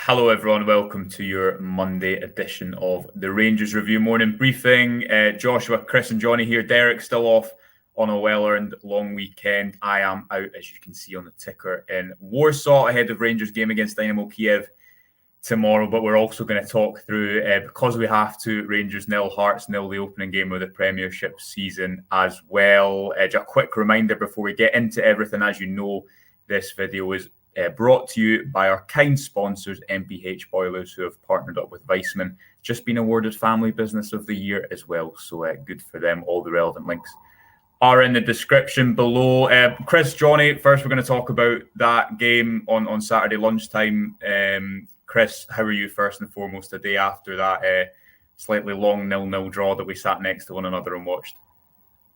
Hello everyone, welcome to your Monday edition of the Rangers Review Morning Briefing. Joshua, Chris and Jonny here. Derek still off on a well-earned long weekend. I am out, as you can see on the ticker, in Warsaw ahead of Rangers game against Dynamo Kiev tomorrow. But we're also going to talk through, because we have to, Rangers 0, Hearts 0, the opening game of the Premiership season as well. Just a quick reminder before we get into everything. As you know, this video is brought to you by our kind sponsors, MPH Boilers, who have partnered up with Weissman, just been awarded Family Business of the Year as well. So good for them. All the relevant links are in the description below. Chris, Jonny, first we're going to talk about that game on Saturday lunchtime. Chris, how are you first and foremost a day after that slightly long 0-0 draw that we sat next to one another and watched?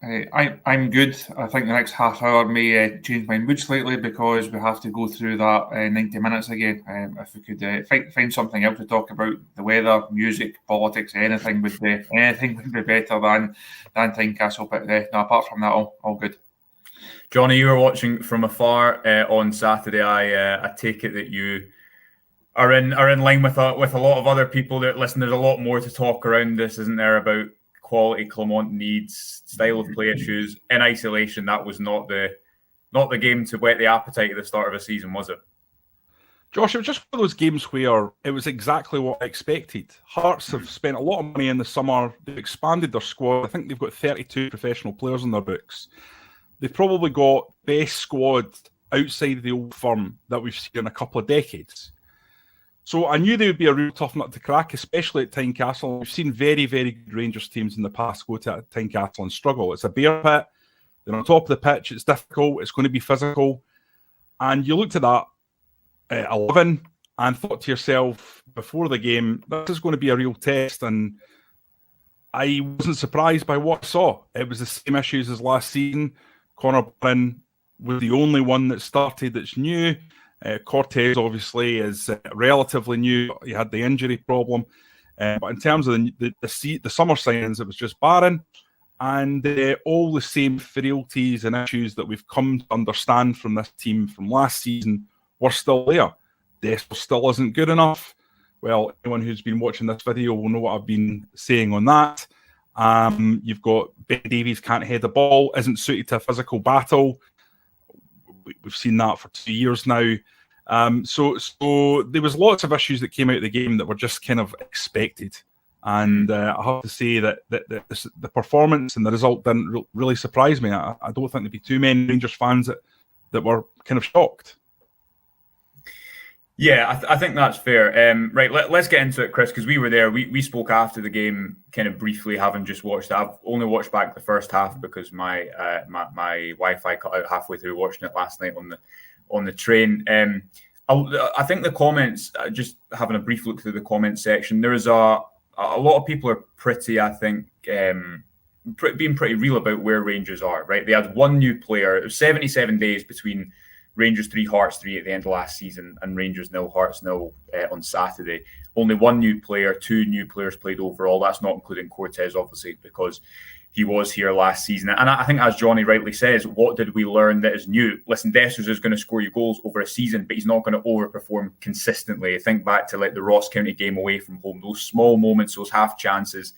I'm good. I think the next half hour may change my mood slightly because we have to go through that 90 minutes again. If we could find something else to talk about, the weather, music, politics, anything would be better than Tynecastle. But no, apart from that, all good. Jonny, you were watching from afar on Saturday. I take it that you are in line with a lot of other people that listen. There's a lot more to talk around this, isn't there, about quality Clement needs, style of play issues. In isolation, that was not the game to whet the appetite at the start of a season, was it? Josh, it was just one of those games where it was exactly what I expected. Hearts have spent a lot of money in the summer. They've expanded their squad. I think they've got 32 professional players on their books. They've probably got best squad outside the old firm that we've seen in a couple of decades. So I knew they would be a real tough nut to crack, especially at Tynecastle. We've seen very, very good Rangers teams in the past go to Tynecastle and struggle. It's a bear pit. They're on top of the pitch. It's difficult. It's going to be physical. And you looked at that 11 and thought to yourself before the game, this is going to be a real test. And I wasn't surprised by what I saw. It was the same issues as last season. Connor Barron was the only one that started that's new. Cortez obviously is relatively new. He had the injury problem, but in terms of the summer signings, it was just Barron, and all the same frailties and issues that we've come to understand from this team from last season were still there. Dessel still isn't good enough. Well, anyone who's been watching this video will know what I've been saying on that. You've got Ben Davies can't head the ball, isn't suited to a physical battle. We've seen that for 2 years now. So there was lots of issues that came out of the game that were just kind of expected. And I have to say that the performance and the result didn't really surprise me. I don't think there'd be too many Rangers fans that were kind of shocked. Yeah, I think that's fair. Right, let's get into it, Chris, because we were there. We spoke after the game, kind of briefly, having just watched it. I've only watched back the first half because my Wi-Fi cut out halfway through watching it last night on the train. I think the comments, just having a brief look through the comment section, there is a lot of people are pretty, I think, being pretty real about where Rangers are. Right, they had one new player. It was 77 days between Rangers 3, Hearts 3 at the end of last season and Rangers 0, Hearts 0 on Saturday. Only one new player, 2 new players played overall. That's not including Cortez, obviously, because he was here last season. And I think, as Jonny rightly says, what did we learn that is new? Listen, Dessers is going to score you goals over a season, but he's not going to overperform consistently. Think back to like the Ross County game away from home. Those small moments, those half chances,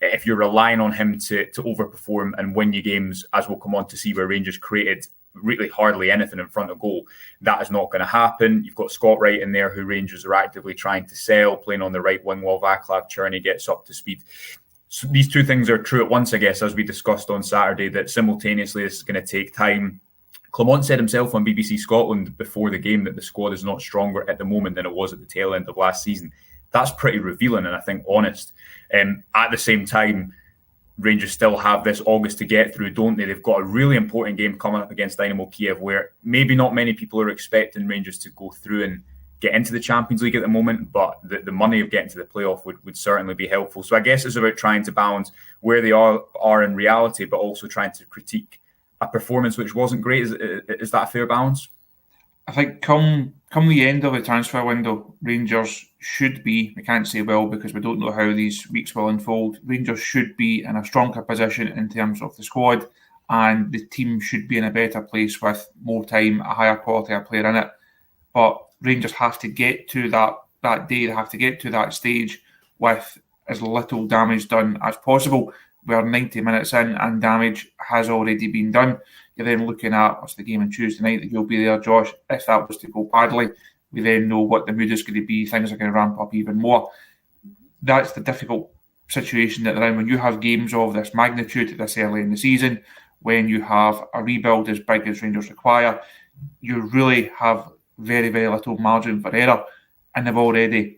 if you're relying on him to overperform and win you games, as we'll come on to see where Rangers created really hardly anything in front of goal, that is not going to happen. You've got Scott Wright in there, who Rangers are actively trying to sell, playing on the right wing while Vaclav Černý gets up to speed. So these two things are true at once, I guess, as we discussed on Saturday, that simultaneously this is going to take time. Clement said himself on BBC Scotland before the game that the squad is not stronger at the moment than it was at the tail end of last season. That's pretty revealing and I think honest. At the same time, Rangers still have this August to get through, don't they? They've got a really important game coming up against Dynamo Kiev, where maybe not many people are expecting Rangers to go through and get into the Champions League at the moment, but the money of getting to the playoff would certainly be helpful. So I guess it's about trying to balance where they are in reality, but also trying to critique a performance which wasn't great. Is that a fair balance? I think come the end of the transfer window, Rangers should be, we can't say well because we don't know how these weeks will unfold, Rangers should be in a stronger position in terms of the squad, and the team should be in a better place with more time, a higher quality of player in it. But Rangers have to get to that that day. They have to get to that stage with as little damage done as possible. We're 90 minutes in and damage has already been done. You're then looking at what's the game on Tuesday night that you'll be there, Josh. If that was to go badly, we then know what the mood is going to be. Things are going to ramp up even more. That's the difficult situation that they're in when you have games of this magnitude this early in the season, when you have a rebuild as big as Rangers require. You really have very, very little margin for error, and they've already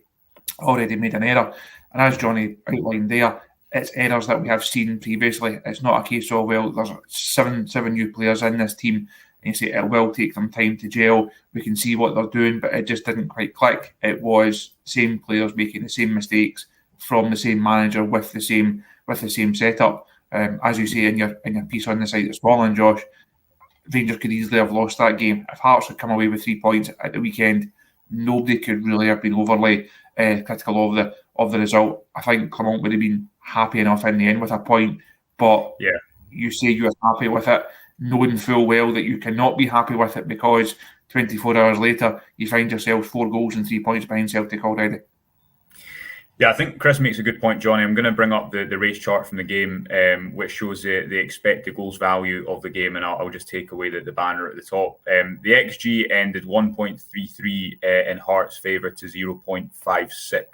made an error. And as Jonny outlined there, it's errors that we have seen previously. It's not a case of, well, there's seven new players in this team, and you say it will take them time to gel. We can see what they're doing, but it just didn't quite click. It was same players making the same mistakes from the same manager with the same setup. As you say in your piece on the site this morning, Josh, Rangers could easily have lost that game. If Hearts had come away with 3 points at the weekend, nobody could really have been overly critical of the result. I think Clement would have been happy enough in the end with a point, but you say you're happy with it, knowing full well that you cannot be happy with it because 24 hours later you find yourself 4 goals and 3 points behind Celtic already. Yeah, I think Chris makes a good point, Jonny. I'm going to bring up the race chart from the game, which shows the expected goals value of the game, and I'll just take away the banner at the top. The XG ended 1.33 in Hearts' favour to 0.56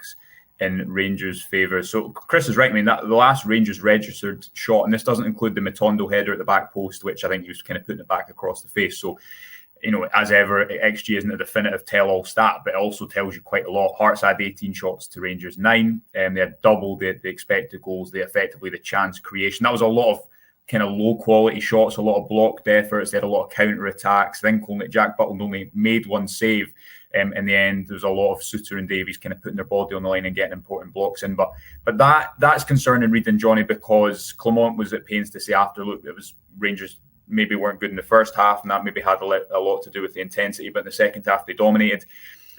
in Rangers' favour. So Chris is right. I mean, that the last Rangers registered shot, and this doesn't include the Matondo header at the back post, which I think he was kind of putting it back across the face. So, you know, as ever, XG isn't a definitive tell-all stat, but it also tells you quite a lot. Hearts had 18 shots to Rangers 9, and they had double the expected goals. They effectively the chance creation. That was a lot of kind of low-quality shots, a lot of blocked efforts. They had a lot of counter-attacks. I think Jack Butland only made one save. In the end, there was a lot of Suter and Davies kind of putting their body on the line and getting important blocks in. But that's concerning reading, Jonny, because Clement was at pains to say after, look, it was Rangers maybe weren't good in the first half, and that maybe had a lot to do with the intensity, but in the second half they dominated.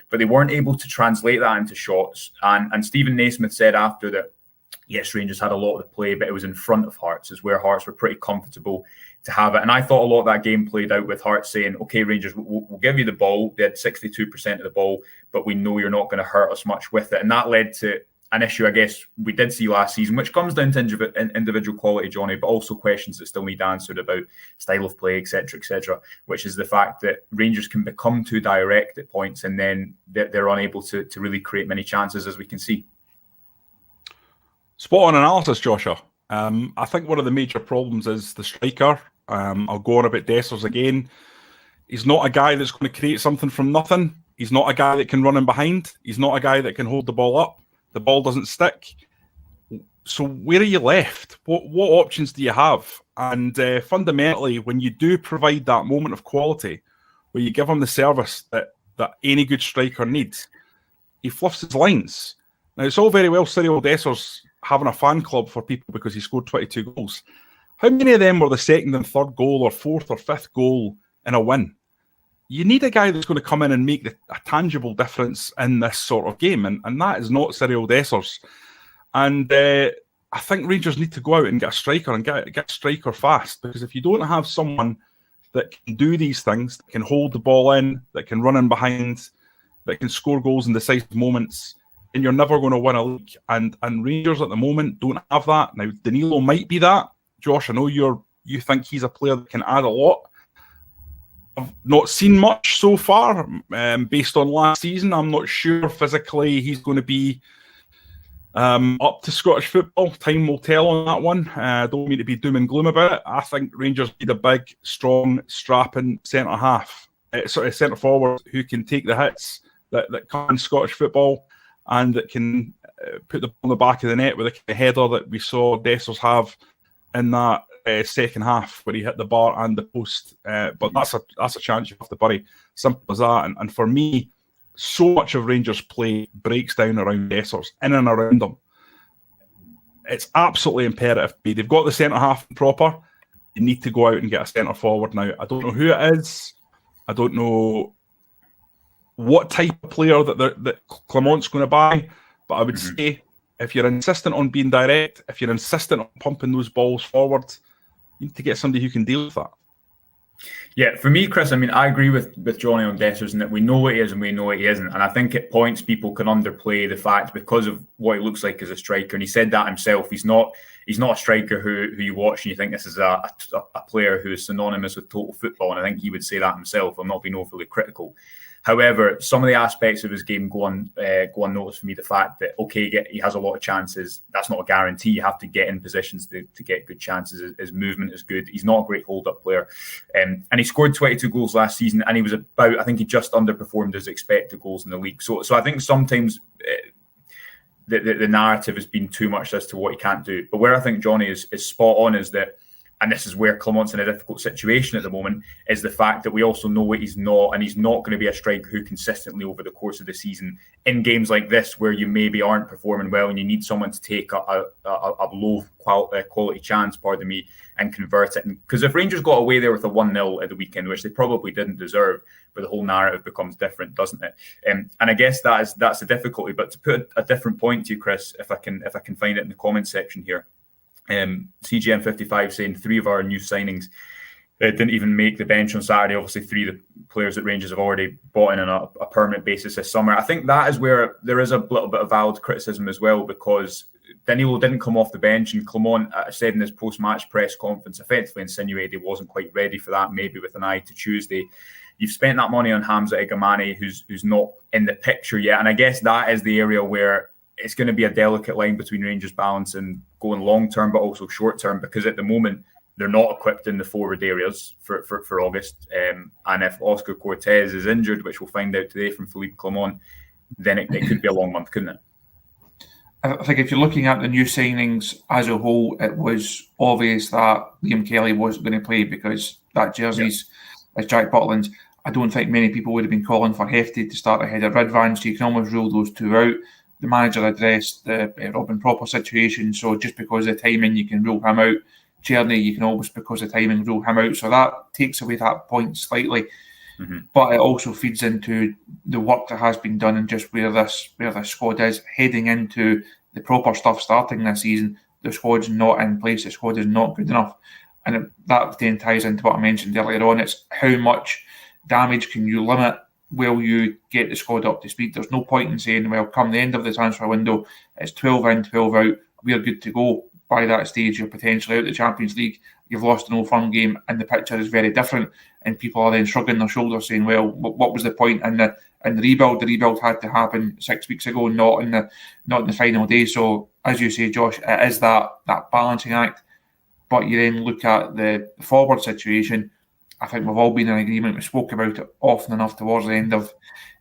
But they weren't able to translate that into shots. And Stephen Naismith said after that, yes, Rangers had a lot of the play, but it was in front of Hearts, is where Hearts were pretty comfortable to have it. And I thought a lot of that game played out with Hearts saying, okay, Rangers, we'll give you the ball. They had 62% of the ball, but we know you're not going to hurt us much with it. And that led to an issue, I guess, we did see last season, which comes down to individual quality, Jonny, but also questions that still need answered about style of play, etc., which is the fact that Rangers can become too direct at points, and then they're unable to really create many chances, as we can see. Spot on analysis, Joshua. I think one of the major problems is the striker. I'll go on about Dessers again. He's not a guy that's going to create something from nothing. He's not a guy that can run in behind. He's not a guy that can hold the ball up. The ball doesn't stick. So where are you left? What options do you have? And fundamentally, when you do provide that moment of quality, where you give him the service that any good striker needs, he fluffs his lines. Now, it's all very well Cyril Dessers having a fan club for people because he scored 22 goals. How many of them were the second and third goal or fourth or fifth goal in a win? You need a guy that's going to come in and make a tangible difference in this sort of game, and that is not Cyril Dessers. And I think Rangers need to go out and get a striker and get a striker fast, because if you don't have someone that can do these things, that can hold the ball in, that can run in behind, that can score goals in decisive moments, then you're never going to win a league. And Rangers at the moment don't have that. Now, Danilo might be that. Josh, I know you think he's a player that can add a lot. I've not seen much so far based on last season. I'm not sure physically he's going to be up to Scottish football. Time will tell on that one. I don't mean to be doom and gloom about it. I think Rangers need a big, strong, strapping centre forward who can take the hits that come in Scottish football and that can put the ball in the back of the net with a header that we saw Dessers have in that second half where he hit the bar and the post. But that's a chance you have to bury. Simple as that. And for me, so much of Rangers' play breaks down around Dessers, in and around them. It's absolutely imperative. They've got the centre half proper. They need to go out and get a centre forward now. I don't know who it is. I don't know what type of player that Clement's going to buy. But I would say, if you're insistent on being direct, if you're insistent on pumping those balls forward, you need to get somebody who can deal with that. Yeah, for me, Chris, I mean, I agree with Jonny on Dessers in that we know what he is and we know what he isn't. And I think at points people can underplay the fact because of what he looks like as a striker. And he said that himself. He's not a striker who you watch and you think this is a player who is synonymous with total football. And I think he would say that himself. I'm not being overly critical. However, some of the aspects of his game go unnoticed for me. The fact that, okay, he has a lot of chances, that's not a guarantee. You have to get in positions to get good chances. His movement is good. He's not a great hold-up player. And he scored 22 goals last season, and he was I think he just underperformed his expected goals in the league. So I think sometimes the narrative has been too much as to what he can't do. But where I think Jonny is spot on is that, and this is where Clement's in a difficult situation at the moment, is the fact that we also know what he's not, and he's not going to be a striker who consistently over the course of the season, in games like this where you maybe aren't performing well and you need someone to take a low quality chance, pardon me, and convert it. Because if Rangers got away there with a 1-0 at the weekend, which they probably didn't deserve, but the whole narrative becomes different, doesn't it? And I guess that's the difficulty. But to put a different point to you, Chris, if I can find it in the comment section here. CGM55 saying 3 of our new signings didn't even make the bench on Saturday. Obviously, 3 of the players that Rangers have already bought in on a permanent basis this summer. I think that is where there is a little bit of valid criticism as well, because Danilo didn't come off the bench, and Clement said in his post-match press conference, effectively insinuated he wasn't quite ready for that, maybe with an eye to Tuesday. You've spent that money on Hamza Egamani, who's not in the picture yet, and I guess that is the area where it's going to be a delicate line between Rangers balance and going long term, but also short term, because at the moment they're not equipped in the forward areas for August. And if Oscar Cortez is injured, which we'll find out today from Philippe Clement, then it could be a long month, couldn't it? I think if you're looking at the new signings as a whole, it was obvious that Liam Kelly wasn't going to play because that jersey's as Jack Butland's. I don't think many people would have been calling for Hefty to start ahead of Ridvan, so you can almost rule those two out. The manager addressed the Robin Proper situation, so just because of the timing, you can rule him out. Czerny, you can always, because of timing, rule him out. So that takes away that point slightly. Mm-hmm. But it also feeds into the work that has been done and just where this squad is heading into the proper stuff starting this season. The squad's not in place. The squad is not good enough. And that then ties into what I mentioned earlier on. It's how much damage can you limit? Will you get the squad up to speed? There's no point in saying, well, come the end of the transfer window, it's 12 in, 12 out, we're good to go. By that stage, you're potentially out of the Champions League, you've lost an Old Firm game, and the picture is very different, and people are then shrugging their shoulders saying, well, what was the point in the rebuild? The rebuild had to happen 6 weeks ago, not in the final day. So, as you say, Josh, it is that balancing act. But you then look at the forward situation. I think we've all been in agreement. We spoke about it often enough towards the end of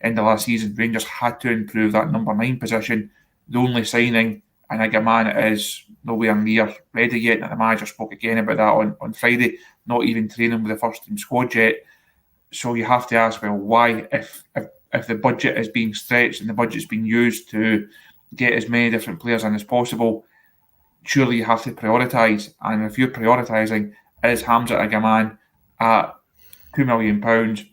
last season. Rangers had to improve that number 9 position. The only signing, and Agaman is nowhere near ready yet. And the manager spoke again about that on Friday. Not even training with the first team squad yet. So you have to ask, well, why, if the budget is being stretched and the budget's being used to get as many different players in as possible, surely you have to prioritise. And if you're prioritising, is Hamza Agaman at £2 million,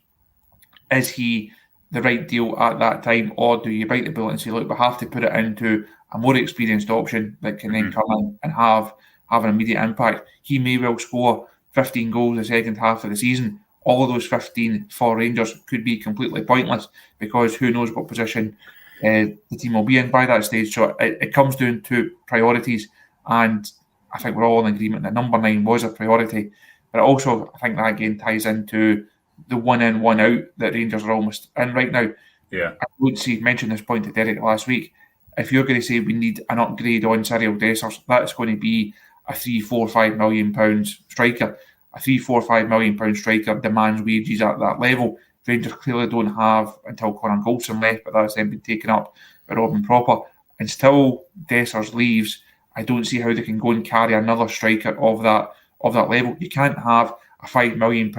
is he the right deal at that time, or do you bite the bullet and say, look, we have to put it into a more experienced option that can then come in and have an immediate impact? He may well score 15 goals the second half of the season. All of those 15 for Rangers could be completely pointless, because who knows what position the team will be in by that stage. So it comes down to priorities, and I think we're all in agreement that number 9 was a priority. But also, I think that again ties into the 1 in, 1 out that Rangers are almost in right now. Yeah, I would say, mentioned this point to Derek last week. If you're going to say we need an upgrade on Cyril Dessers, that's going to be a £3-4-5 million striker. A £3-4-5 million striker demands wages at that level. Rangers clearly don't have until Conor Goldson left, but that's then been taken up by Robin Proper. Until Dessers leaves, I don't see how they can go and carry another striker of that level. You can't have a £5 million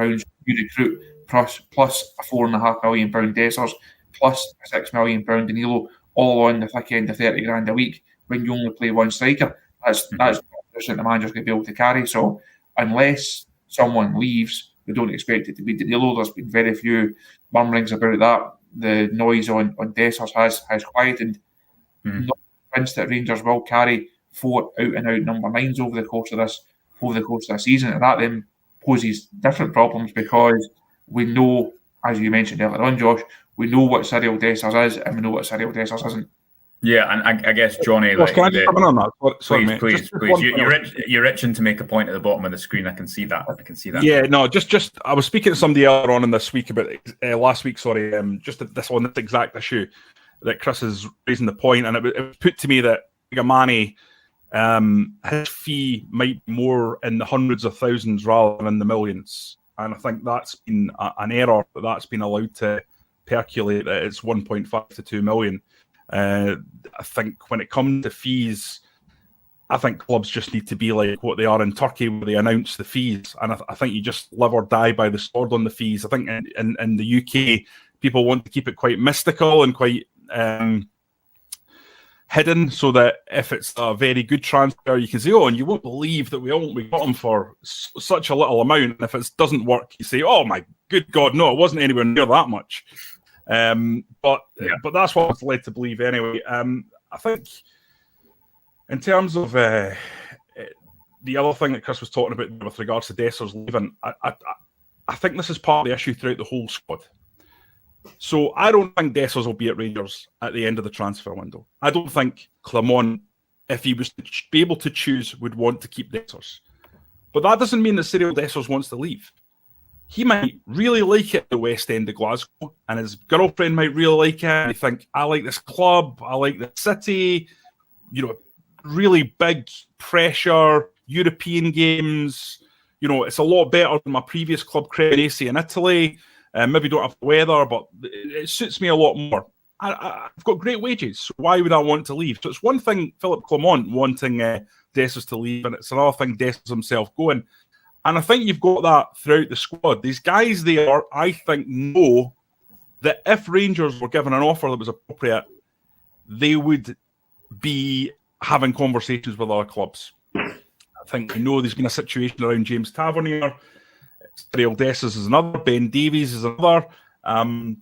you recruit plus a £4.5 million Dessers plus a £6 million Danilo, all on the thick end of 30 grand a week when you only play one striker. That's not a position the manager's going to be able to carry. So unless someone leaves, we don't expect it to be Danilo. There's been very few murmurings about that. The noise on Dessers has quietened. Not convinced that Rangers will carry 4 out-and-out number 9s over the course of this season, and that then poses different problems because we know, as you mentioned earlier on, Josh, we know what Cyril Dessers is and we know what Cyril Dessers isn't. Yeah, and I guess, Jonny, Josh, can I just come in on that? Sorry, mate. Please. You're itching to make a point at the bottom of the screen. I can see that. Yeah, no, just I was speaking to somebody earlier on in this week about last week. Sorry, just this exact issue that Chris is raising the point, and it was put to me that Gamani, his fee might be more in the hundreds of thousands rather than in the millions, and I think that's been an error that's been allowed to percolate. That it's 1.5 to 2 million. I think when it comes to fees, I think clubs just need to be like what they are in Turkey, where they announce the fees. And I think you just live or die by the sword on the fees. I think in the UK, people want to keep it quite mystical and quite hidden, so that if it's a very good transfer, you can say, oh, and you won't believe that we got him for such a little amount. And if it doesn't work, you say, oh my good God, no, it wasn't anywhere near that much. But that's what I was led to believe anyway. I think in terms of the other thing that Chris was talking about with regards to Dessers leaving, I think this is part of the issue throughout the whole squad. So I don't think Dessers will be at Rangers at the end of the transfer window. I don't think Clement, if he was to be able to choose, would want to keep Dessers. But that doesn't mean that Cyril Dessers wants to leave. He might really like it at the West End of Glasgow, and his girlfriend might really like it. And they think, I like this club, I like the city, really big pressure, European games. It's a lot better than my previous club, Cremonese in Italy. Maybe don't have the weather, but it suits me a lot more. I've got great wages, so why would I want to leave? So it's one thing, Philippe Clement wanting Dessers to leave, and it's another thing, Dessers himself going. And I think you've got that throughout the squad. These guys there, I think, know that if Rangers were given an offer that was appropriate, they would be having conversations with other clubs. I think they know there's been a situation around James Tavernier. Cyril Dessers is another. Ben Davies is another. And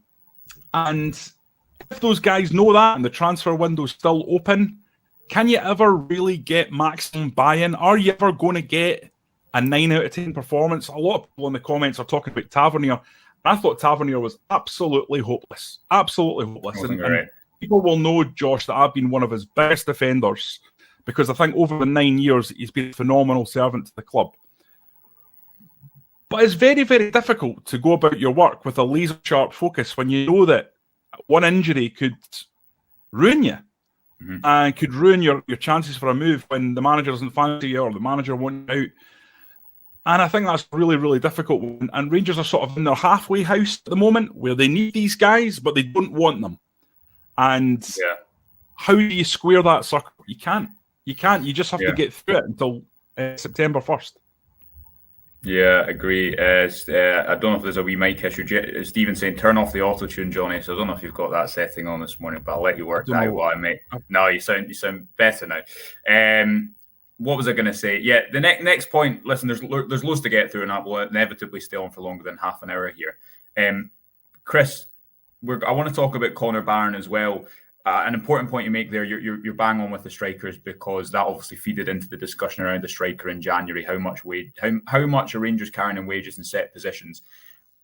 if those guys know that and the transfer window is still open, can you ever really get maximum buy-in? Are you ever going to get a 9 out of 10 performance? A lot of people in the comments are talking about Tavernier. I thought Tavernier was absolutely hopeless. Absolutely hopeless. And people will know, Josh, that I've been one of his best defenders, because I think over the 9 years, he's been a phenomenal servant to the club. But it's very, very difficult to go about your work with a laser-sharp focus when you know that one injury could ruin you and could ruin your chances for a move when the manager doesn't fancy you or the manager wants you out. And I think that's really, really difficult. And Rangers are sort of in their halfway house at the moment where they need these guys, but they don't want them. And how do you square that circle? You can't. You just have to get through it until September 1st. Yeah, agree. I don't know if there's a wee mic issue. Stephen saying, turn off the auto-tune, Jonny. So I don't know if you've got that setting on this morning, but I'll let you work that out while I make. No, you sound better now. What was I going to say? Yeah, the next point. Listen, there's loads to get through, and that will inevitably stay on for longer than half an hour here. Chris, I want to talk about Connor Barron as well. An important point you make there. You're bang on with the strikers, because that obviously feeded into the discussion around the striker in January. How much are Rangers carrying in wages in set positions,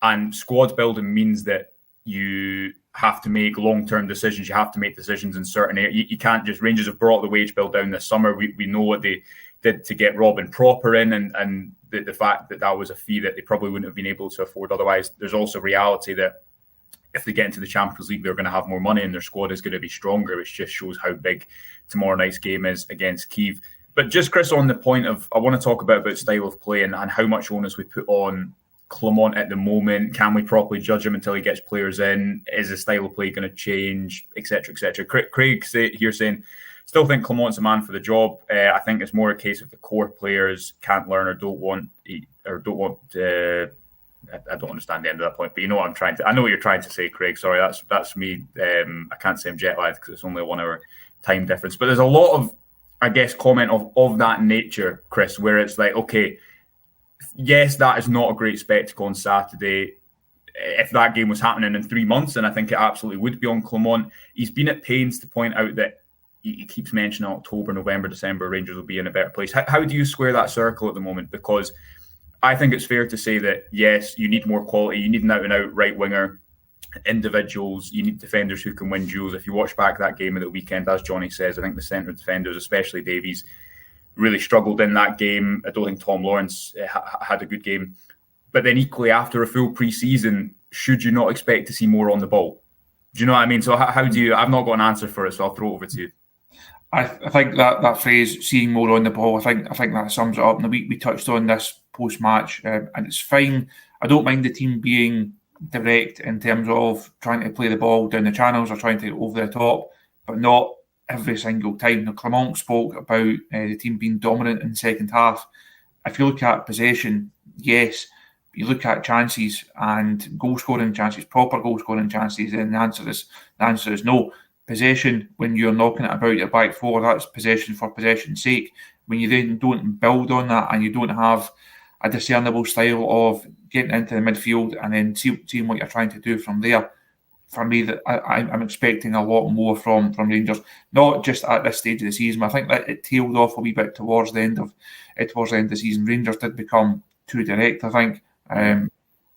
and squad building means that you have to make long-term decisions. You have to make decisions in certain areas. You can't just. Rangers have brought the wage bill down this summer. We know what they did to get Robin Proper in, and the fact that was a fee that they probably wouldn't have been able to afford otherwise. There's also reality that if they get into the Champions League, they're going to have more money and their squad is going to be stronger, which just shows how big tomorrow night's game is against Kiev. But just, Chris, on the point of, I want to talk about style of play and how much onus we put on Clement at the moment. Can we properly judge him until he gets players in? Is the style of play going to change, etc., etc.? Craig here saying, still think Clement's a man for the job. I think it's more a case of the core players can't learn or don't want to. I don't understand the end of that point, but you know what I know what you're trying to say, Craig. Sorry, that's me. I can't say I'm jet lagged because it's only a 1 hour time difference. But there's a lot of, I guess, comment of that nature, Chris, where it's like, okay, yes, that is not a great spectacle on Saturday. If that game was happening in 3 months, and I think it absolutely would be on Clement. He's been at pains to point out that he keeps mentioning October, November, December, Rangers will be in a better place. How do you square that circle at the moment? Because I think it's fair to say that, yes, you need more quality. You need an out-and-out right winger, individuals. You need defenders who can win duels. If you watch back that game of the weekend, as Jonny says, I think the centre defenders, especially Davies, really struggled in that game. I don't think Tom Lawrence had a good game. But then equally, after a full pre-season, should you not expect to see more on the ball? Do you know what I mean? So how do you... I've not got an answer for it, so I'll throw it over to you. I think that phrase, seeing more on the ball, I think that sums it up. And we touched on this post-match, and it's fine. I don't mind the team being direct in terms of trying to play the ball down the channels or trying to get over the top, but not every single time. Now, Clement spoke about the team being dominant in the second half. If you look at possession, yes. You look at chances and goal-scoring chances, proper goal-scoring chances, and the answer is no. Possession, when you're knocking it about your back four, that's possession for possession's sake. When you then don't build on that and you don't have a discernible style of getting into the midfield and then seeing what you're trying to do from there, for me, that I'm expecting a lot more from Rangers, not just at this stage of the season. I think that it tailed off a wee bit towards the end of the season. Rangers did become too direct, I think, and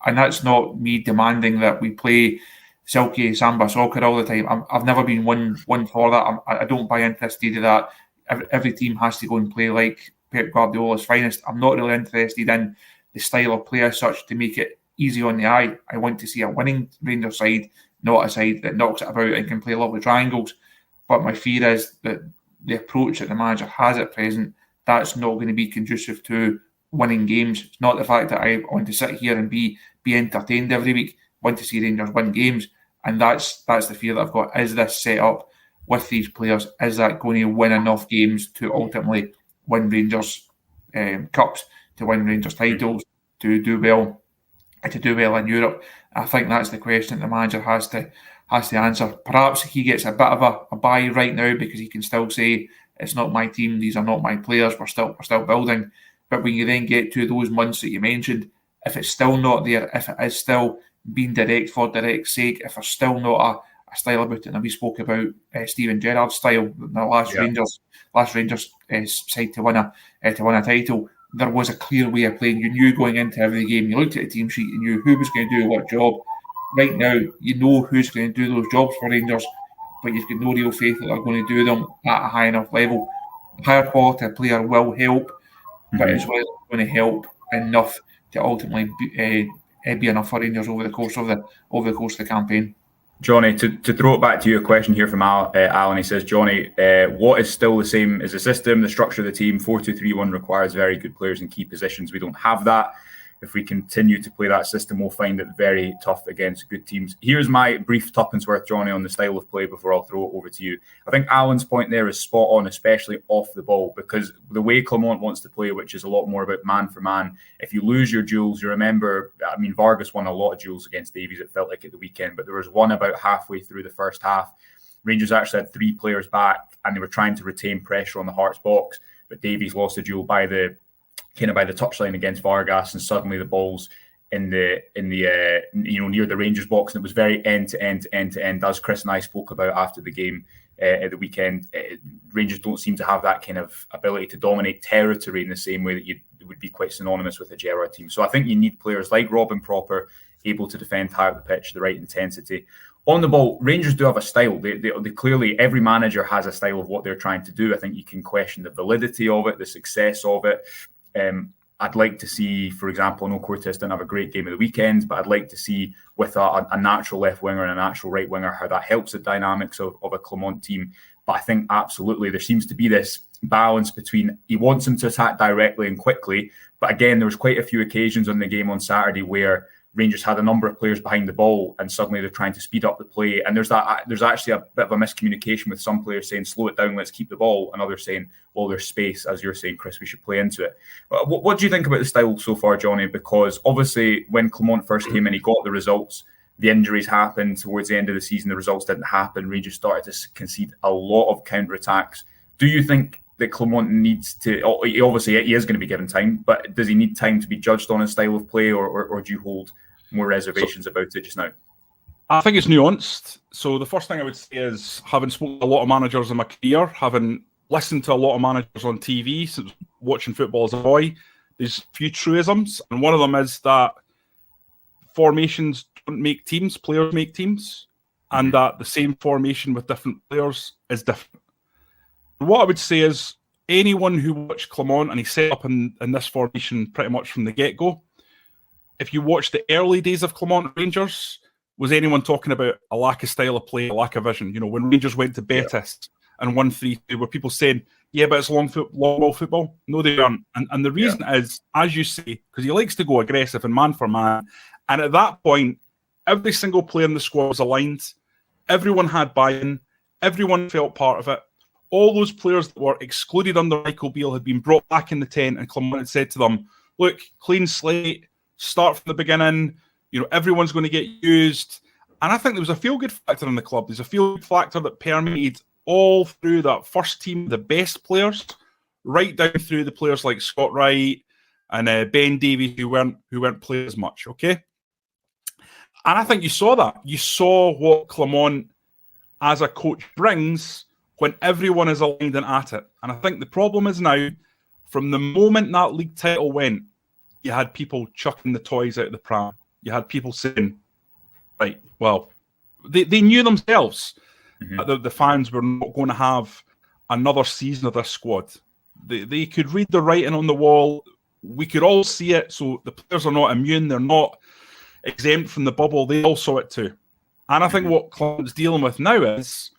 that's not me demanding that we play silky samba soccer all the time. I've never been one for that. I don't buy into this theory that every team has to go and play like Pep Guardiola's finest. I'm not really interested in the style of play as such to make it easy on the eye. I want to see a winning Rangers side, not a side that knocks it about and can play lovely triangles. But my fear is that the approach that the manager has at present, that's not going to be conducive to winning games. It's not the fact that I want to sit here and be entertained every week. I want to see Rangers win games. And that's the fear that I've got. Is this set up with these players? Is that going to win enough games to ultimately win Rangers cups, to win Rangers titles, to do well in Europe? I think that's the question that the manager has to answer. Perhaps he gets a bit of a buy right now because he can still say it's not my team, these are not my players, we're still building. But when you then get to those months that you mentioned, if it's still not there, if it is still being direct for direct's sake, if there's still not a style about it, and we spoke about Steven Gerrard's style, the last Rangers side to win a title, there was a clear way of playing. You knew going into every game, you looked at the team sheet, you knew who was going to do what job. Right now, you know who's going to do those jobs for Rangers, but you've got no real faith that they're going to do them at a high enough level. A higher quality player will help, but it's whether it's going to help enough to ultimately be enough for Rangers over the course of the campaign. Jonny, to throw it back to your question here from Alan, he says, Jonny, what is still the same as the system, the structure of the team? 4-2-3-1 requires very good players in key positions. We don't have that. If we continue to play that system, we'll find it very tough against good teams. Here's my brief tuppence worth, Jonny, on the style of play before I'll throw it over to you. I think Alan's point there is spot on, especially off the ball, because the way Clement wants to play, which is a lot more about man for man, if you lose your duels, you remember, I mean, Vargas won a lot of duels against Davies, it felt like at the weekend, but there was one about halfway through the first half. Rangers actually had 3 players back and they were trying to retain pressure on the Hearts box, but Davies lost a duel by the touchline against Vargas, and suddenly the ball's in the near the Rangers box, and it was very end to end, as Chris and I spoke about after the game at the weekend. Rangers don't seem to have that kind of ability to dominate territory in the same way that you would be quite synonymous with a Gerrard team. So I think you need players like Robin Proper, able to defend high up the pitch, the right intensity. On the ball, Rangers do have a style. They clearly, every manager has a style of what they're trying to do. I think you can question the validity of it, the success of it. I'd like to see, for example, I know Cortes didn't have a great game of the weekend, but I'd like to see with a natural left winger and a natural right winger how that helps the dynamics of a Clement team. But I think absolutely there seems to be this balance between he wants them to attack directly and quickly, but again, there was quite a few occasions on the game on Saturday where Rangers had a number of players behind the ball and suddenly they're trying to speed up the play. And there's actually a bit of a miscommunication with some players saying, slow it down, let's keep the ball. And others saying, well, there's space, as you're saying, Chris, we should play into it. What do you think about the style so far, Jonny? Because obviously when Clement first came in, he got the results. The injuries happened towards the end of the season. The results didn't happen. Rangers started to concede a lot of counter-attacks. Do you think that Clement needs to, obviously he is going to be given time, but does he need time to be judged on his style of play, or do you hold more reservations about it just now? I think it's nuanced. So the first thing I would say is, having spoken to a lot of managers in my career, having listened to a lot of managers on TV since watching football as a boy, there's a few truisms, and one of them is that formations don't make teams, players make teams, and that the same formation with different players is different. What I would say is anyone who watched Clement, and he set up in this formation pretty much from the get-go, if you watch the early days of Clement Rangers, was anyone talking about a lack of style of play, a lack of vision? When Rangers went to Betis and won 3-2, were people saying, yeah, but it's long ball football? No, they aren't. And the reason is, as you say, because he likes to go aggressive and man for man. And at that point, every single player in the squad was aligned. Everyone had buy-in. Everyone felt part of it. All those players that were excluded under Michael Beale had been brought back in the tent, and Clement had said to them, look, clean slate, start from the beginning. Everyone's going to get used. And I think there was a feel-good factor in the club. There's a feel-good factor that permeated all through that first team, the best players, right down through the players like Scott Wright and Ben Davies, who weren't playing as much, okay? And I think you saw that. You saw what Clement, as a coach, brings when everyone is aligned and at it. And I think the problem is now, from the moment that league title went, you had people chucking the toys out of the pram. You had people saying, right, well, they knew themselves that the fans were not going to have another season of this squad. They could read the writing on the wall. We could all see it. So the players are not immune. They're not exempt from the bubble. They all saw it too. And I think what Clement's dealing with now is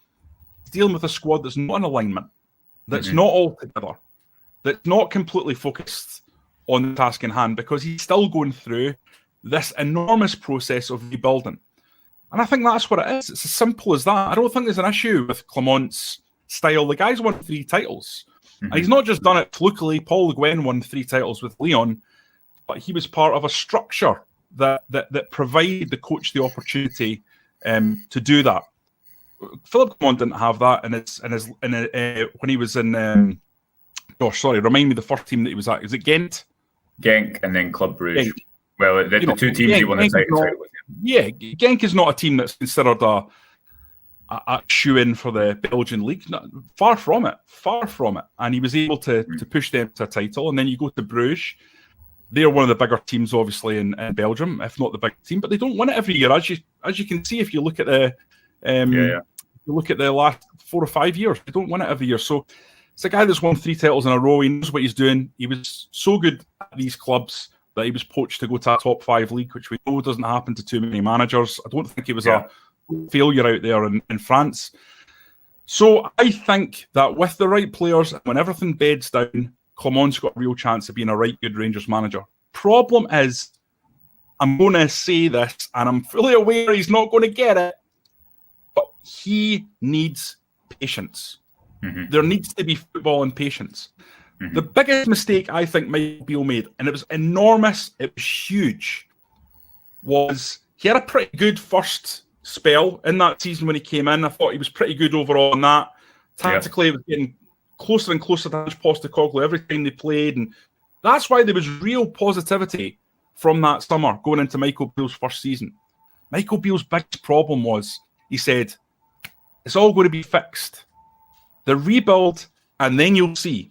dealing with a squad that's not in alignment, that's not all together, that's not completely focused on the task in hand, because he's still going through this enormous process of rebuilding. And I think that's what it is. It's as simple as that. I don't think there's an issue with Clement's style. The guy's won 3 titles. And he's not just done it flukily. Paul Le Guen won 3 titles with Lyon, but he was part of a structure that provided the coach the opportunity to do that. Philip Clement didn't have that when he was in. Remind me the first team that he was at. Is it Ghent? Genk and then Club Brugge. Genk. Well, the 2 teams he won the title with. Yeah, Genk is not a team that's considered a shoe-in for the Belgian league. No, far from it. And he was able to push them to a title. And then you go to Bruges. They're one of the bigger teams, obviously, in Belgium, if not the big team. But they don't win it every year, as you can see if you look at the you look at the last 4 or 5 years. They don't win it every year. So it's a guy that's won 3 titles in a row. He knows what he's doing. He was so good at these clubs that he was poached to go to a top 5 league, which we know doesn't happen to too many managers. I don't think he was a failure out there in France. So I think that with the right players, when everything beds down, Clement's got a real chance of being a right good Rangers manager. Problem is, I'm going to say this, and I'm fully aware he's not going to get it, but he needs patience. There needs to be football and patience. The biggest mistake I think Michael Beale made, and it was enormous, it was huge, was he had a pretty good first spell in that season when he came in. I thought he was pretty good overall on that. Tactically, it was getting closer and closer to Ange Postecoglou every time they played, and that's why there was real positivity from that summer going into Michael Beale's first season. Michael Beale's biggest problem was, he said, it's all going to be fixed. The rebuild, and then you'll see.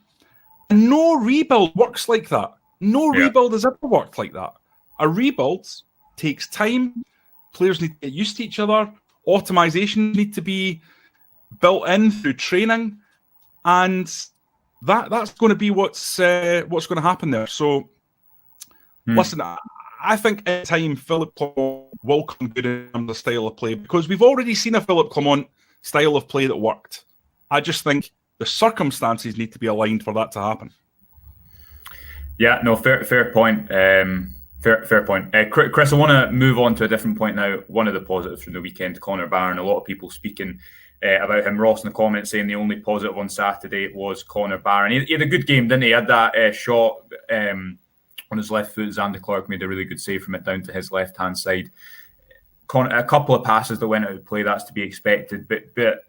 And no rebuild works like that. No rebuild has ever worked like that. A rebuild takes time. Players need to get used to each other. Automation need to be built in through training. And that's going to be what's going to happen there. So, listen, I think in time Philip Clement will come good in terms of style of play, because we've already seen a Philip Clement style of play that worked. I just think the circumstances need to be aligned for that to happen. Yeah, no, fair point. Fair point. Chris, I want to move on to a different point now. One of the positives from the weekend, Connor Barron. A lot of people speaking about him. Ross in the comments saying the only positive on Saturday was Connor Barron. He had a good game, didn't he? He had that shot on his left foot. Xander Clark made a really good save from it down to his left-hand side. A couple of passes that went out of play, that's to be expected. But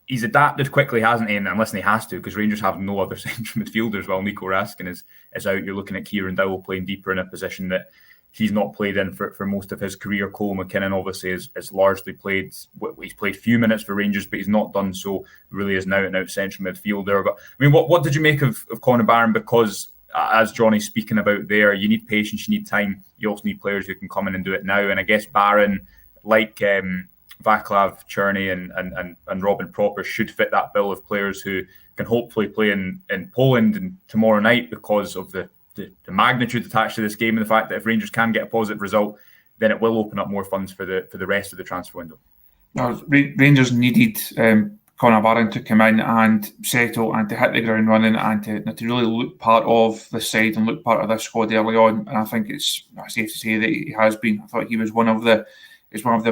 he's adapted quickly, hasn't he? And listen, he has to, because Rangers have no other central midfielders while Nico Raskin is out. You're looking at Kieran Dowell playing deeper in a position that he's not played in for most of his career. Cole McKinnon obviously has largely played. He's played few minutes for Rangers, but he's not done so really as an out-and-out central midfielder. But I mean, what did you make of Connor Barron? Because as Johnny's speaking about there, you need patience, you need time. You also need players who can come in and do it now. And I guess Barron, like Vaclav Černý and Robin Proper, should fit that bill of players who can hopefully play in Poland and tomorrow night, because of the magnitude attached to this game and the fact that if Rangers can get a positive result, then it will open up more funds for the rest of the transfer window. Rangers needed Conor Barron to come in and settle and to hit the ground running and to really look part of the side and look part of this squad early on. And I think it's safe to say that he has been. I thought he was one of the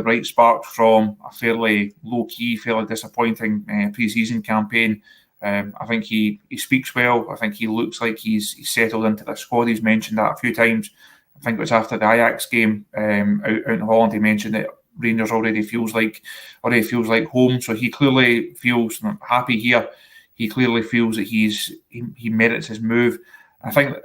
bright sparks from a fairly low-key, fairly disappointing pre-season campaign. I think he speaks well. I think he looks like he's settled into the squad. He's mentioned that a few times. I think it was after the Ajax game out in Holland. He mentioned that Rangers already feels like home. So he clearly feels happy here. He clearly feels that he merits his move. I think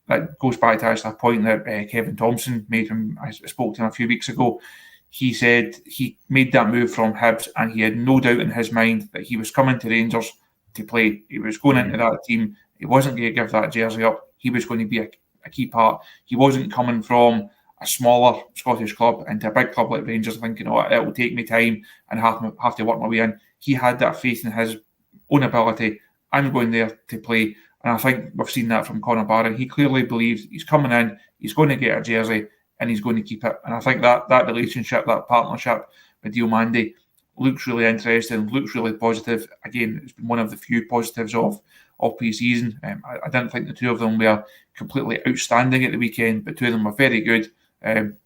that goes back to actually a point that Kevin Thompson made when I spoke to him a few weeks ago. He said he made that move from Hibs and he had no doubt in his mind that he was coming to Rangers to play. He was going into that team. He wasn't going to give that jersey up. He was going to be a key part. He wasn't coming from a smaller Scottish club into a big club like Rangers thinking, oh, it will take me time and have to work my way in. He had that faith in his own ability. I'm going there to play. And I think we've seen that from Conor Barron. He clearly believes he's coming in, he's going to get a jersey and he's going to keep it. And I think that relationship, that partnership with Diomande looks really interesting, looks really positive. Again, it's been one of the few positives of pre-season. I didn't think the two of them were completely outstanding at the weekend, but two of them were very good.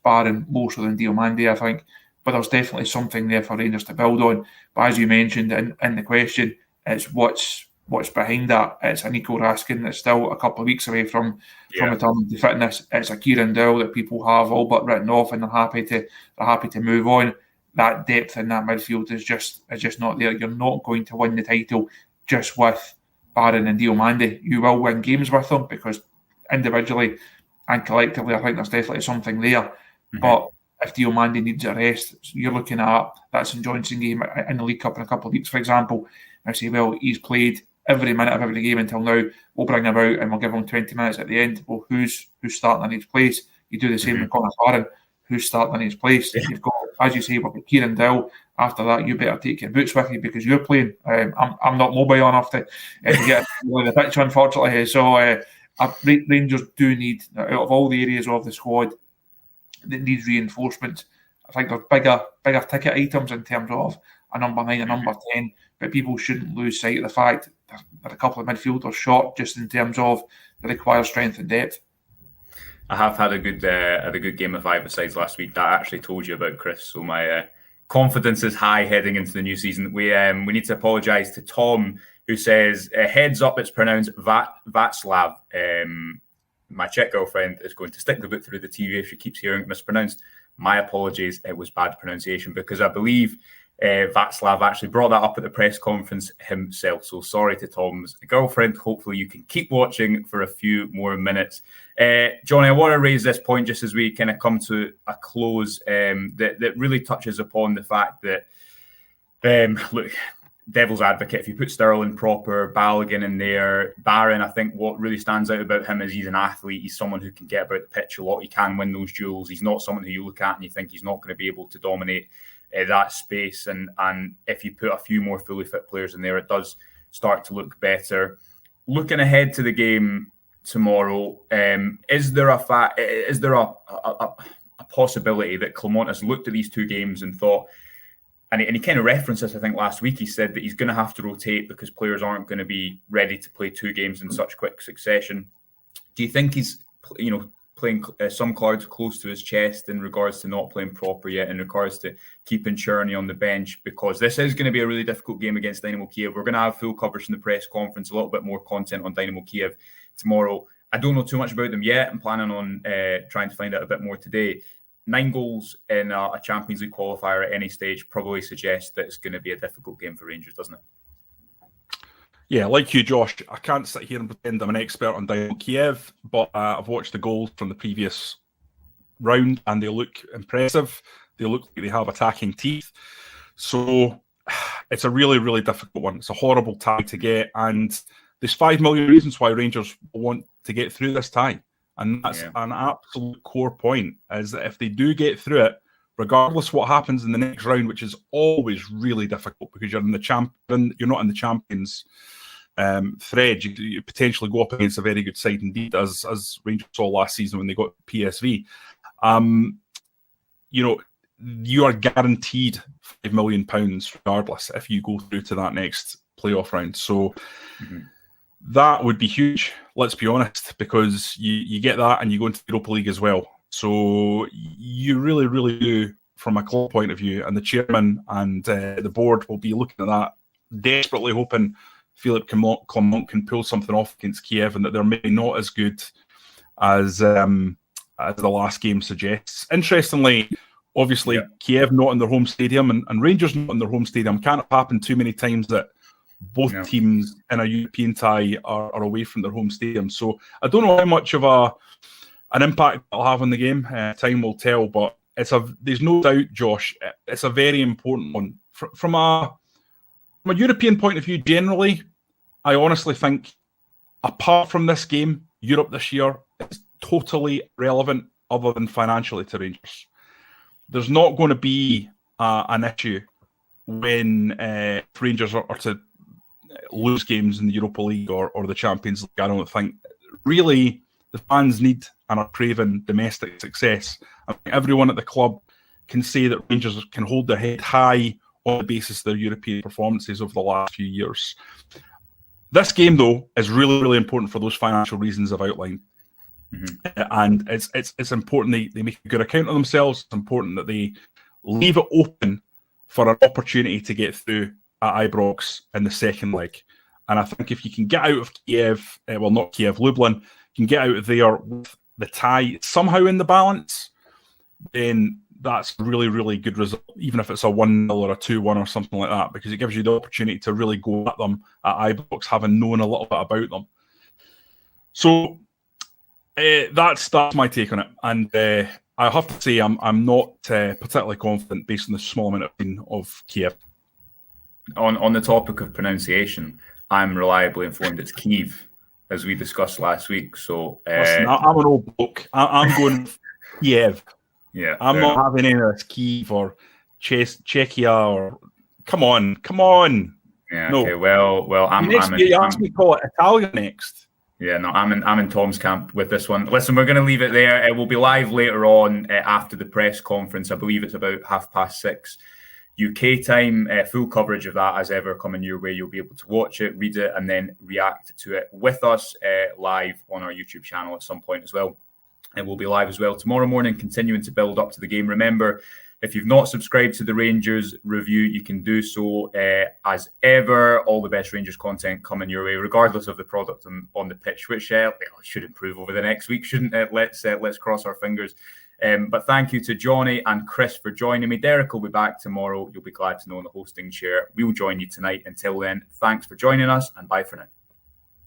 Barron more so than Diomande, I think. But there's definitely something there for Rangers to build on. But as you mentioned in the question, it's what's behind that. It's a Nico Raskin that's still a couple of weeks away from returning to fitness. It's a Kieran Dowell that people have all but written off and they're happy to move on. That depth in that midfield is just not there. You're not going to win the title just with Barron and Diomande. You will win games with them because individually and collectively, I think there's definitely something there. Mm-hmm. But if Diomande needs a rest, you're looking at that St Johnstone game in the League Cup in a couple of weeks, for example. I say, well, he's played every minute of every game until now. We'll bring him out and we'll give him 20 minutes at the end. Well, who's starting in his place? You do the same with Conor Barron. Who's starting in his place? Yeah. You've got, as you say, we've got Kieran Dowell. After that, you better take your boots with you because you're playing. I'm not mobile enough to get the pitch, unfortunately. So Rangers do need, out of all the areas of the squad that needs reinforcement, I think there's bigger ticket items in terms of a number 9, a number 10, but people shouldn't lose sight of the fact that a couple of midfielders short just in terms of the required strength and depth. I have had a good game of 5-a-sides last week that I actually told you about, Chris. So my confidence is high heading into the new season. We need to apologise to Tom, who says, heads up, it's pronounced Václav. My Czech girlfriend is going to stick the boot through the TV if she keeps hearing it mispronounced. My apologies, it was bad pronunciation because I believe Václav actually brought that up at the press conference himself. So sorry to Tom's girlfriend. Hopefully you can keep watching for a few more minutes. Johnny, I want to raise this point just as we kind of come to a close that really touches upon the fact that, look, devil's advocate, if you put Sterling, Proper, Balogun in there, Barron, I think what really stands out about him is he's an athlete. He's someone who can get about the pitch a lot. He can win those duels. He's not someone who you look at and you think he's not going to be able to dominate that space. And if you put a few more fully fit players in there, it does start to look better. Looking ahead to the game tomorrow, is there a possibility that Clement has looked at these two games and thought, and he kind of referenced this, I think, last week. He said that he's going to have to rotate because players aren't going to be ready to play two games in such quick succession. Do you think he's, playing some cards close to his chest in regards to not playing Proper yet, in regards to keeping Černý on the bench? Because this is going to be a really difficult game against Dynamo Kiev. We're going to have full coverage in the press conference, a little bit more content on Dynamo Kiev tomorrow. I don't know too much about them yet. I'm planning on trying to find out a bit more today. 9 goals in a Champions League qualifier at any stage probably suggests that it's going to be a difficult game for Rangers, doesn't it? Yeah, like you, Josh, I can't sit here and pretend I'm an expert on Dynamo Kiev, but I've watched the goals from the previous round and they look impressive. They look like they have attacking teeth. So it's a really, really difficult one. It's a horrible tie to get. And There's 5 million reasons why Rangers want to get through this tie. And that's an absolute core point, is that if they do get through it, regardless what happens in the next round, which is always really difficult because you're not in the champions thread. You potentially go up against a very good side indeed, as Rangers saw last season when they got PSV. You are guaranteed £5 million regardless if you go through to that next playoff round. So that would be huge, let's be honest, because you get that and you go into the Europa League as well. So you really, really do, from a club point of view, and the chairman and the board will be looking at that, desperately hoping Philippe Clement can pull something off against Kiev, and that they're maybe not as good as the last game suggests. Interestingly, obviously, Kiev not in their home stadium and Rangers not in their home stadium can't have happened too many times that both teams in a European tie are away from their home stadium. So I don't know how much of an impact it'll have on the game. Time will tell, but there's no doubt, Josh, it's a very important one. From a European point of view, generally, I honestly think, apart from this game, Europe this year is totally relevant other than financially to Rangers. There's not going to be an issue when Rangers are to lose games in the Europa League or the Champions League. I don't think. Really, the fans need and are craving domestic success. I think everyone at the club can say that Rangers can hold their head high on the basis of their European performances over the last few years. This game, though, is really, really important for those financial reasons I've outlined. And it's important they make a good account of themselves. It's important that they leave it open for an opportunity to get through at Ibrox in the second leg. And I think if you can get out of Kiev, not Kiev, Lublin, you can get out of there with the tie somehow in the balance, then that's a really, really good result, even if it's a 1-0 or a 2-1 or something like that, because it gives you the opportunity to really go at them at Ibrox, having known a little bit about them. So that's my take on it. And I have to say I'm not particularly confident based on the small amount I've seen of Kiev. On the topic of pronunciation, I'm reliably informed it's Kiev, as we discussed last week. So listen, I'm an old bloke. I'm going Kiev. Yeah, I'm not having any of this Kiev or Czechia or come on. Yeah. No. Okay. Well. You asked me to call it Italian next. Yeah. No. I'm in Tom's camp with this one. Listen, we're going to leave it there. It will be live later on after the press conference. I believe it's about 6:30 UK time. Full coverage of that as ever coming your way. You'll be able to watch it, read it, and then react to it with us live on our YouTube channel at some point as well. And we'll be live as well tomorrow morning, continuing to build up to the game. Remember, if you've not subscribed to the Rangers Review, you can do so as ever. All the best Rangers content coming your way, regardless of the product on the pitch, which should improve over the next week, shouldn't it? Let's cross our fingers. But thank you to Jonny and Chris for joining me. Derek will be back tomorrow. You'll be glad to know in the hosting chair. We will join you tonight. Until then, thanks for joining us, and bye for now.